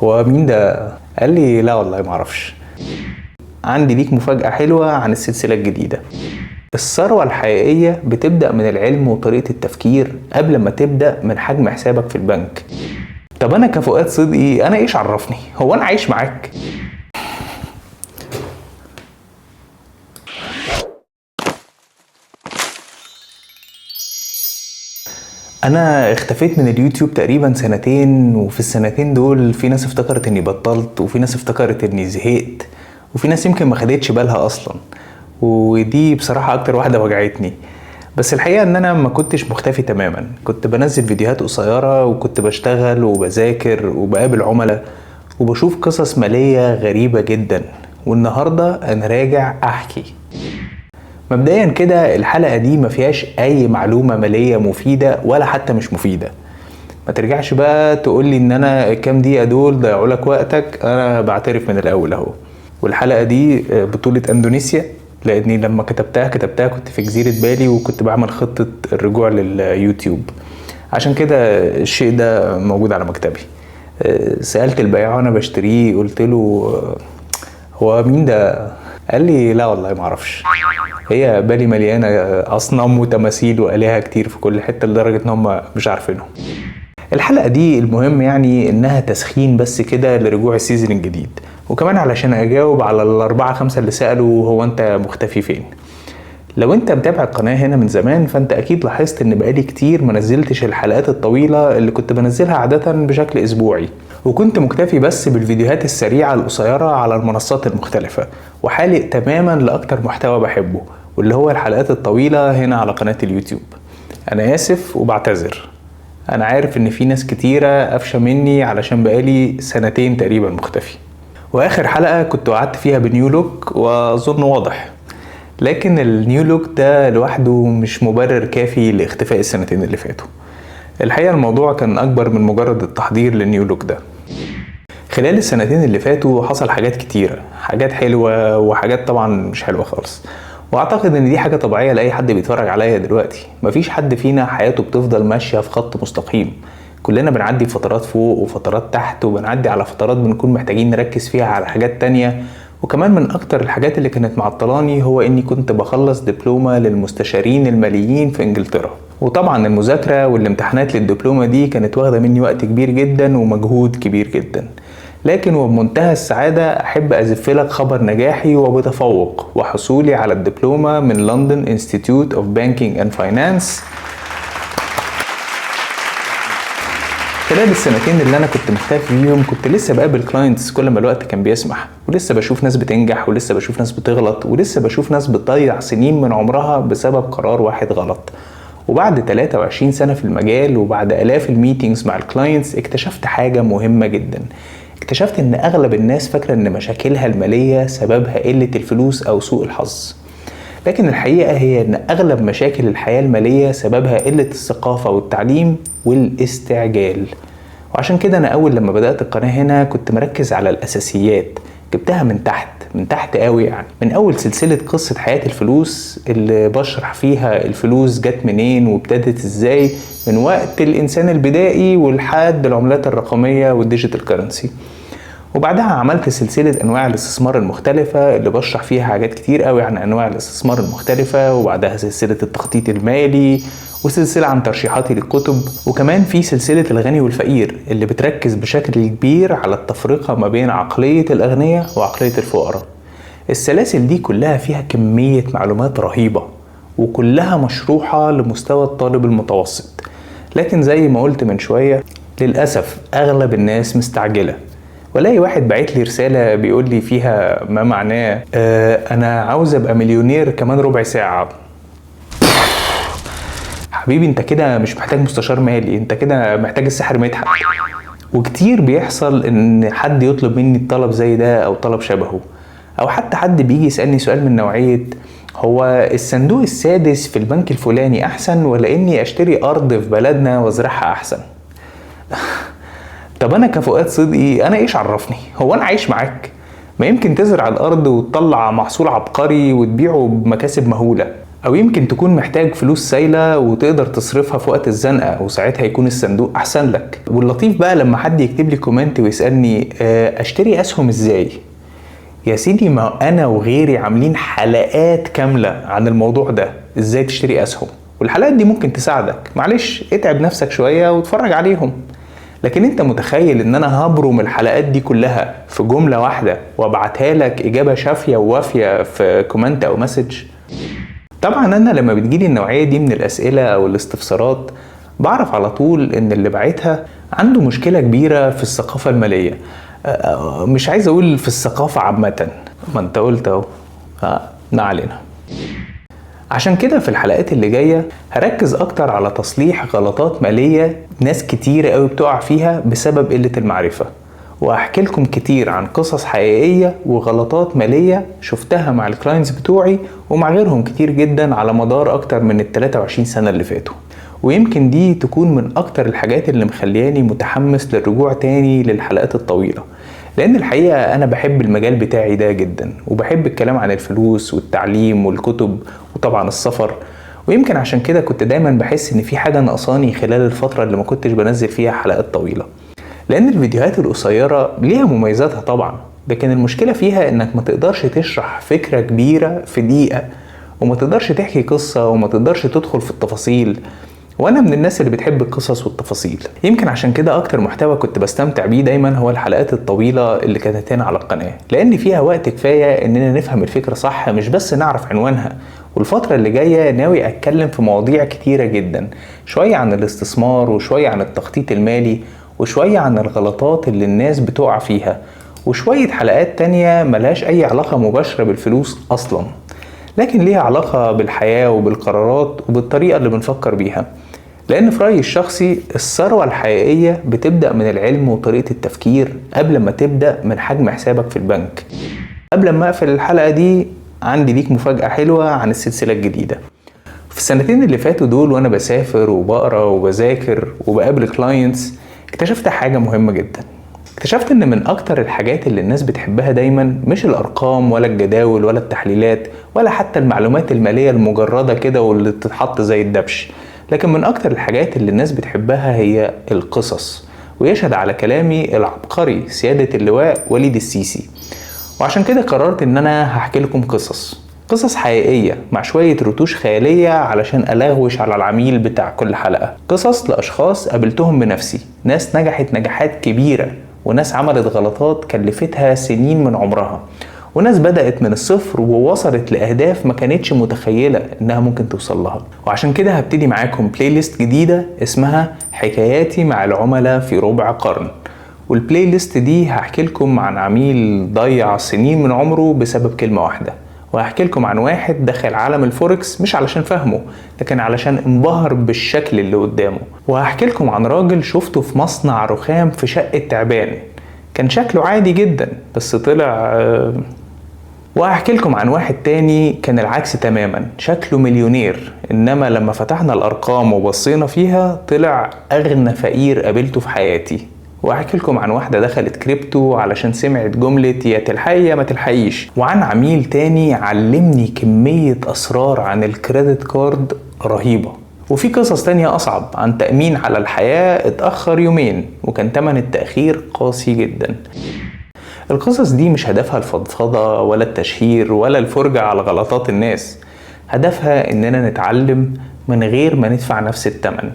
هو مين ده؟ قال لي لا والله معرفش. عندي ليك مفاجأة حلوة عن السلسلة الجديدة. الثروة الحقيقية بتبدأ من العلم وطريقة التفكير قبل ما تبدأ من حجم حسابك في البنك. طب أنا كفؤاد صدقي أنا إيش عرفني؟ هو أنا عايش معاك؟ أنا اختفيت من اليوتيوب تقريبا سنتين، وفي السنتين دول في ناس افتكرت إني بطلت، وفي ناس افتكرت إني زهقت، وفي ناس يمكن ما خدتش بالها أصلا، ودي بصراحة أكتر واحدة وجعتني. بس الحقيقة إن أنا ما كنتش مختفي تماما، كنت بنزل فيديوهات قصيرة، وكنت بشتغل وبذاكر وبقابل عملاء وبشوف قصص مالية غريبة جدا، والنهاردة أنا راجع أحكي. مبدئيا كده الحلقة دي ما فيهاش اي معلومة مالية مفيدة ولا حتى مش مفيدة. ما ترجعش بقى تقولي ان انا كام دقيقة دول ضيعوا لك وقتك، انا بعترف من الاول اهو. والحلقة دي بطولة اندونيسيا، لاني لما كتبتها كنت في جزيرة بالي، وكنت بعمل خطة الرجوع لليوتيوب، عشان كده الشيء ده موجود على مكتبي. سألت البائع وانا بشتريه، قلت له هو مين ده؟ قال لي لا والله معرفش. هي بالي مليانة أصنام وتماثيل وآلهة كتير في كل حتة لدرجة إن هم مش عارفينهم. الحلقة دي المهم يعني إنها تسخين بس كده لرجوع السيزن الجديد، وكمان علشان أجاوب على الأربعة خمسة اللي سألوا هو أنت مختفي فين. لو أنت متابع القناة هنا من زمان فأنت أكيد لاحظت إن بقالي كتير منزلتش الحلقات الطويلة اللي كنت بنزلها عادة بشكل أسبوعي، وكنت مكتفي بس بالفيديوهات السريعة القصيرة على المنصات المختلفة، وحالق تماما لأكتر محتوى بحبه واللي هو الحلقات الطويلة هنا على قناة اليوتيوب. أنا آسف وبعتذر، أنا عارف إن في ناس كتيرة أفشى مني علشان بقالي سنتين تقريبا مختفي. وآخر حلقة كنت وعدت فيها بنيو لوك وأظن واضح، لكن النيو لوك ده لوحده مش مبرر كافي لاختفاء السنتين اللي فاتوا. الحقيقة الموضوع كان أكبر من مجرد التحضير للنيو لوك ده. خلال السنتين اللي فاتوا حصل حاجات كتيرة، حاجات حلوة وحاجات طبعا مش حلوة خالص، واعتقد ان دي حاجة طبيعية لأي حد بيتفرج عليا دلوقتي. مفيش حد فينا حياته بتفضل ماشية في خط مستقيم، كلنا بنعدي فترات فوق وفترات تحت، وبنعدي على فترات بنكون محتاجين نركز فيها على حاجات تانية. وكمان من اكتر الحاجات اللي كانت معطلاني هو اني كنت بخلص دبلومة للمستشارين الماليين في انجلترا، وطبعا المذاكرة والامتحانات للدبلومة دي كانت واخدة مني وقت كبير جدا ومجهود كبير جدا. لكن وبمنتهى السعادة أحب أزف لك خبر نجاحي وبتفوق وحصولي على الدبلومة من لندن انستيتيوت اوف بانكينج اند فاينانس. خلال السنتين اللي أنا كنت مختفي فيهم كنت لسه بقابل كلاينتس كل ما الوقت كان بيسمح، ولسه بشوف ناس بتنجح، ولسه بشوف ناس بتغلط، ولسه بشوف ناس بتضيع سنين من عمرها بسبب قرار واحد غلط. وبعد 23 سنة في المجال وبعد آلاف الميتينجز مع الكلاينتس اكتشفت حاجة مهمة جدا. اكتشفت ان اغلب الناس فاكرة ان مشاكلها المالية سببها قلة الفلوس او سوء الحظ، لكن الحقيقة هي ان اغلب مشاكل الحياة المالية سببها قلة الثقافة والتعليم والاستعجال. وعشان كده انا اول لما بدأت القناة هنا كنت مركز على الاساسيات، جبتها من تحت قوي، يعني من اول سلسلة قصة حياة الفلوس اللي بشرح فيها الفلوس جت منين وابتدت ازاي من وقت الانسان البدائي ولحد العملات الرقمية والديجيتال كارنسي. وبعدها عملت سلسلة انواع الاستثمار المختلفة اللي بشرح فيها حاجات كتير قوي عن انواع الاستثمار المختلفة، وبعدها سلسلة التخطيط المالي، وسلسلة عن ترشيحاتي للكتب، وكمان في سلسلة الغني والفقير اللي بتركز بشكل كبير على التفرقة ما بين عقلية الأغنياء وعقلية الفقراء. السلاسل دي كلها فيها كمية معلومات رهيبة، وكلها مشروحة لمستوى الطالب المتوسط، لكن زي ما قلت من شوية للأسف أغلب الناس مستعجلة. ولاقي واحد بعت لي رسالة بيقول لي فيها ما معناه أنا عاوز أبقى مليونير كمان ربع ساعة. حبيبي انت كده مش محتاج مستشار مالي، انت كده محتاج السحر مدحت. وكتير بيحصل ان حد يطلب مني الطلب زي ده او طلب شبهه، او حتى حد بيجي يسألني سؤال من نوعية هو الصندوق السادس في البنك الفلاني احسن ولا اني اشتري ارض في بلدنا وازرعها احسن؟ طب انا كفؤاد صدقي انا ايش عرفني؟ هو انا عايش معاك؟ ما يمكن تزرع الارض وتطلع محصول عبقري وتبيعه بمكاسب مهولة، او يمكن تكون محتاج فلوس سايلة وتقدر تصرفها في وقت الزنقة، وساعتها يكون الصندوق احسن لك. واللطيف بقى لما حد يكتب لي كومنت ويسألني اشتري اسهم ازاي. يا سيدي ما انا وغيري عاملين حلقات كاملة عن الموضوع ده، ازاي تشتري اسهم، والحلقات دي ممكن تساعدك. معلش اتعب نفسك شوية واتفرج عليهم. لكن انت متخيل ان انا هبرم الحلقات دي كلها في جملة واحدة وابعتها لك اجابة شافية ووافية في كومنت او مسج؟ طبعا انا لما بتجيلي النوعية دي من الاسئلة او الاستفسارات بعرف على طول ان اللي بعتها عنده مشكلة كبيرة في الثقافة المالية. مش عايز اقول في الثقافة عامة، ما انت قلت اهو، ما علينا. عشان كده في الحلقات اللي جاية هركز اكتر على تصليح غلطات مالية ناس كتير قوي بتقع فيها بسبب قلة المعرفة، وهحكي لكم كتير عن قصص حقيقية وغلطات مالية شفتها مع الكلاينتس بتوعي ومع غيرهم كتير جدا على مدار اكتر من 23 سنة اللي فاتوا. ويمكن دي تكون من اكتر الحاجات اللي مخلياني متحمس للرجوع تاني للحلقات الطويلة، لان الحقيقة انا بحب المجال بتاعي ده جدا، وبحب الكلام عن الفلوس والتعليم والكتب وطبعا السفر. ويمكن عشان كده كنت دايما بحس ان في حاجة ناقصاني خلال الفترة اللي ما كنتش بنزل فيها حلقات طويلة، لان الفيديوهات القصيرة ليها مميزاتها طبعا، لكن المشكلة فيها انك ما تقدرش تشرح فكرة كبيرة في دقيقة، وما تقدرش تحكي قصة، وما تقدرش تدخل في التفاصيل. وانا من الناس اللي بتحب القصص والتفاصيل. يمكن عشان كده اكتر محتوى كنت بستمتع بيه دايما هو الحلقات الطويلة اللي كانت هنا على القناة، لان فيها وقت كفاية اننا نفهم الفكرة صح، مش بس نعرف عنوانها. والفترة اللي جاية ناوي اتكلم في مواضيع كتيرة جدا، شوية عن الاستثمار، وشوية عن التخطيط المالي، وشوية عن الغلطات اللي الناس بتقع فيها، وشوية حلقات تانية ملهاش اي علاقة مباشرة بالفلوس اصلا، لكن ليها علاقة بالحياة وبالقرارات وبالطريقة اللي بنفكر بيها. لأن في رأيي الشخصي الثروة الحقيقية بتبدأ من العلم وطريقة التفكير قبل ما تبدأ من حجم حسابك في البنك. قبل ما أقفل الحلقة دي عندي ليك مفاجأة حلوة عن السلسلة الجديدة. في السنتين اللي فاتوا دول وأنا بسافر وبقرأ وبذاكر وبقابل كلاينتس اكتشفت حاجة مهمة جدا. اكتشفت ان من اكتر الحاجات اللي الناس بتحبها دايما مش الارقام ولا الجداول ولا التحليلات ولا حتى المعلومات المالية المجردة كده واللي تتحط زي الدبش، لكن من اكتر الحاجات اللي الناس بتحبها هي القصص. ويشهد على كلامي العبقري سيادة اللواء وليد السيسي. وعشان كده قررت ان انا هحكي لكم قصص حقيقية مع شوية رتوش خيالية علشان ألغوش على العميل بتاع كل حلقة. قصص لأشخاص قابلتهم بنفسي، ناس نجحت نجاحات كبيرة، وناس عملت غلطات كلفتها سنين من عمرها، وناس بدأت من الصفر ووصلت لأهداف ما كانتش متخيلة إنها ممكن توصل لها. وعشان كده هبتدي معاكم بلاي ليست جديدة اسمها حكاياتي مع العملاء في ربع قرن. والبلاي ليست دي هحكي لكم عن عميل ضيع سنين من عمره بسبب كلمة واحدة، وهحكي لكم عن واحد دخل عالم الفوركس مش علشان فهمه، لكن علشان انبهر بالشكل اللي قدامه، وهحكي لكم عن راجل شفته في مصنع رخام في شقة تعبان، كان شكله عادي جدا بس طلع وهحكي لكم عن واحد تاني كان العكس تماما، شكله مليونير، انما لما فتحنا الارقام وبصينا فيها طلع اغنى فقير قابلته في حياتي. وهحكي لكم عن واحدة دخلت كريبتو علشان سمعت جملة يا تلحقي يا ما تلحقيش، وعن عميل تاني علمني كمية أسرار عن الكريدت كارد رهيبة. وفي قصص تانية أصعب عن تأمين على الحياة اتأخر يومين وكان تمن التأخير قاسي جدا. القصص دي مش هدفها الفضفضة ولا التشهير ولا الفرجة على غلطات الناس، هدفها إننا نتعلم من غير ما ندفع نفس التمن.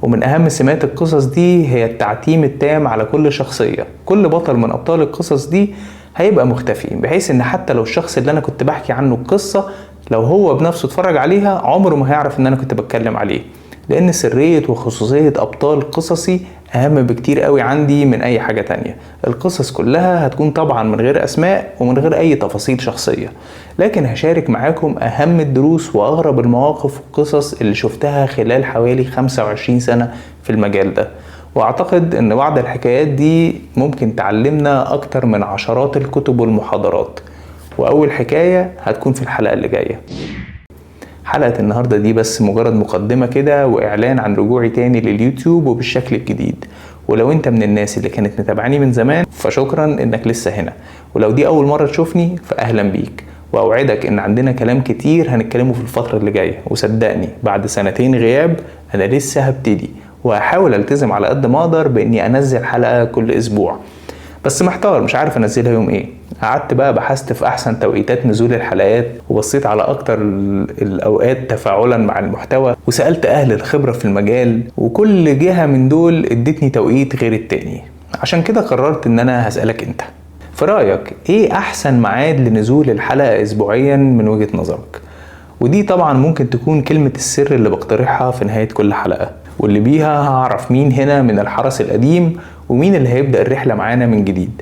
ومن أهم سمات القصص دي هي التعتيم التام على كل شخصية. كل بطل من أبطال القصص دي هيبقى مختفي، بحيث إن حتى لو الشخص اللي أنا كنت بحكي عنه القصة لو هو بنفسه اتفرج عليها عمره ما هيعرف إن أنا كنت بتكلم عليه، لأن سرية وخصوصية أبطال قصصي أهم بكتير قوي عندي من أي حاجة تانية. القصص كلها هتكون طبعا من غير أسماء ومن غير أي تفاصيل شخصية، لكن هشارك معاكم أهم الدروس وأغرب المواقف والقصص اللي شفتها خلال حوالي 25 سنة في المجال ده. وأعتقد أن بعض الحكايات دي ممكن تعلمنا أكتر من عشرات الكتب والمحاضرات. وأول حكاية هتكون في الحلقة اللي جاية. حلقة النهاردة دي بس مجرد مقدمة كده وإعلان عن رجوعي تاني لليوتيوب وبالشكل الجديد. ولو انت من الناس اللي كانت متابعني من زمان فشكرا انك لسه هنا، ولو دي اول مرة تشوفني فاهلا بيك. واوعدك ان عندنا كلام كتير هنتكلمه في الفترة اللي جاية، وصدقني بعد 2 غياب انا لسه هبتدي، وهحاول التزم على قد ما اقدر باني انزل حلقة كل اسبوع. بس محتار مش عارف انزلها يوم ايه. قعدت بقى بحثت في احسن توقيتات نزول الحلقات، وبصيت على اكتر الاوقات تفاعلا مع المحتوى، وسألت اهل الخبرة في المجال، وكل جهة من دول ادتني توقيت غير التاني. عشان كده قررت ان انا هسألك انت، في رأيك ايه احسن ميعاد لنزول الحلقة اسبوعيا من وجهة نظرك؟ ودي طبعا ممكن تكون كلمة السر اللي بقترحها في نهاية كل حلقة، واللي بيها هعرف مين هنا من الحرس القديم ومين اللي هيبدأ الرحلة معانا من جديد.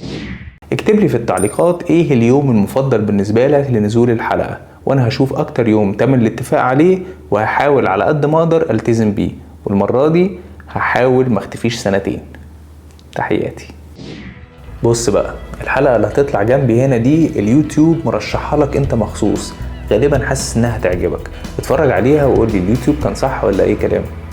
اكتب لي في التعليقات ايه اليوم المفضل بالنسبة لك لنزول الحلقة، وانا هشوف اكتر يوم تم الاتفاق عليه وهحاول على قد ما اقدر التزم بيه، والمرة دي هحاول ما اختفيش 2 تحياتي. بص بقى، الحلقة اللي هتطلع جنبي هنا دي اليوتيوب مرشحها لك انت مخصوص، غالبا حاسس انها هتعجبك. اتفرج عليها وقول لي اليوتيوب كان صح ولا اي كلام.